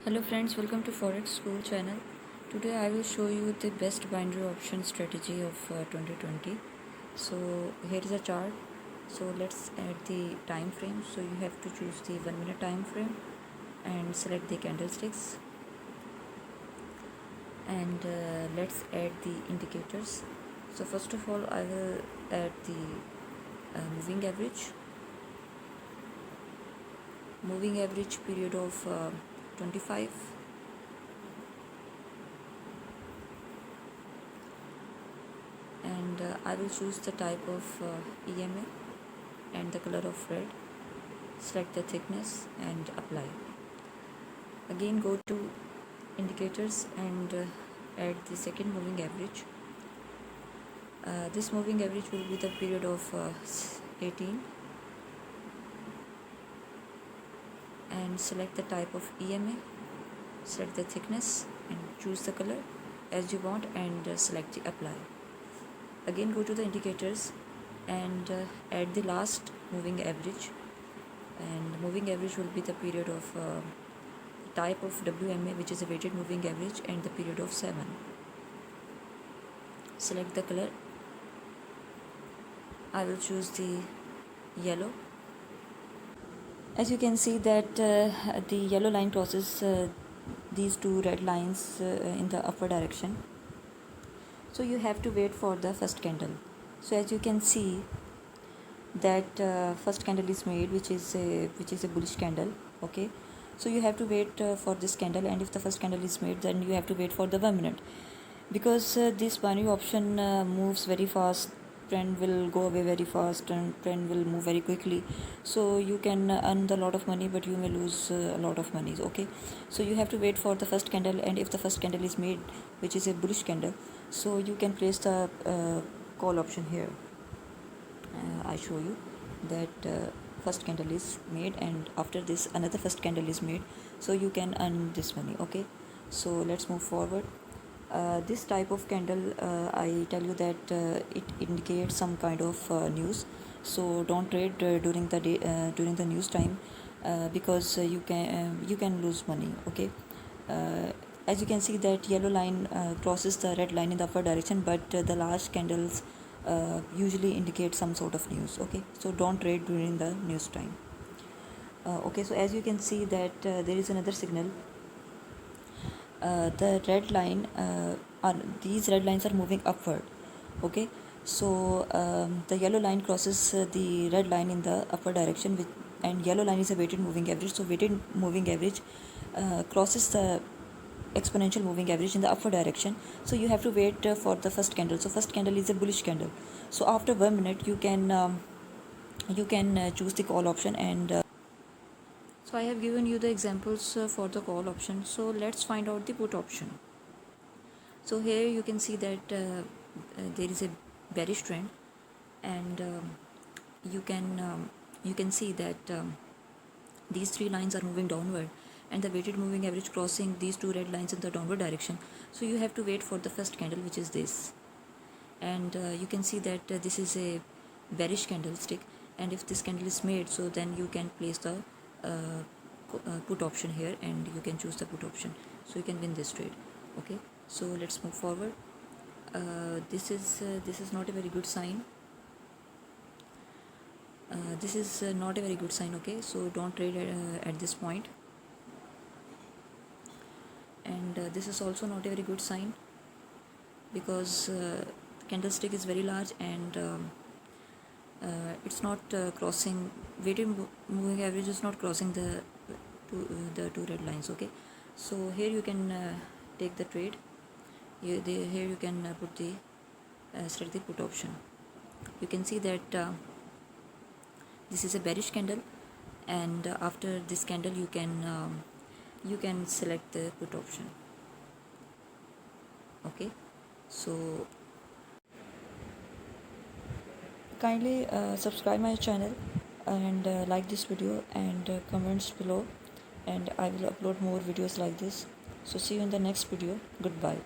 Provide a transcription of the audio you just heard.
Hello friends, welcome to Forex School channel. Today I will show you the best binary option strategy of 2020. So here is a chart. So let's add the time frame. So you have to choose the 1 minute time frame and select the candlesticks. And let's add the indicators. So first of all I will add the moving average period of 25. And I will choose the type of EMA and the color of red. Select the thickness and apply. Again go to indicators and add the second moving average. This moving average will be the period of 18, and select the type of EMA, select the thickness and choose the color as you want and select the apply. Again go to the indicators and add the last moving average, and moving average will be the period of type of WMA, which is a weighted moving average, and the period of 7. Select the color. I will choose the yellow. As you can see that the yellow line crosses these two red lines in the upward direction. So you have to wait for the first candle. So as you can see that first candle is made, which is a bullish candle. Okay, so you have to wait for this candle, and if the first candle is made, then you have to wait for the 1 minute, because this binary option moves very fast. Trend will go away very fast and trend will move very quickly, so you can earn a lot of money, but you may lose a lot of money. Okay, so you have to wait for the first candle, and if the first candle is made, which is a bullish candle, so you can place the call option here. I show you that first candle is made, and after this another first candle is made, so you can earn this money. Okay, so let's move forward. This type of candle, I tell you that it indicates some kind of news, so don't trade during the day, during the news time, because you can lose money. Okay, as you can see that yellow line crosses the red line in the upward direction, but the last candles usually indicate some sort of news. Okay, so don't trade during the news time. Okay, so as you can see that there is another signal. The red line these red lines are moving upward. Okay, so the yellow line crosses the red line in the upward direction, and yellow line is a weighted moving average. So weighted moving average crosses the exponential moving average in the upward direction, so you have to wait for the first candle. So first candle is a bullish candle, so after 1 minute you can choose the call option. And so I have given you the examples for the call option. So let's find out the put option. So here you can see that there is a bearish trend, and you can see that these three lines are moving downward, and the weighted moving average crossing these two red lines in the downward direction. So you have to wait for the first candle, which is this, and you can see that this is a bearish candlestick, and if this candle is made, so then you can place the put option here, and you can choose the put option, so you can win this trade. Okay, so let's move forward. This is not a very good sign. This is not a very good sign. Okay, so don't trade at this point. And this is also not a very good sign, because candlestick is very large, and it's not crossing, weighted moving average is not crossing the two red lines. Okay, so here you can take the trade. Here you can put the select the put option. You can see that this is a bearish candle, and after this candle you can select the put option. Okay, so kindly subscribe my channel, and like this video, and comments below, and I will upload more videos like this. So see you in the next video. Goodbye.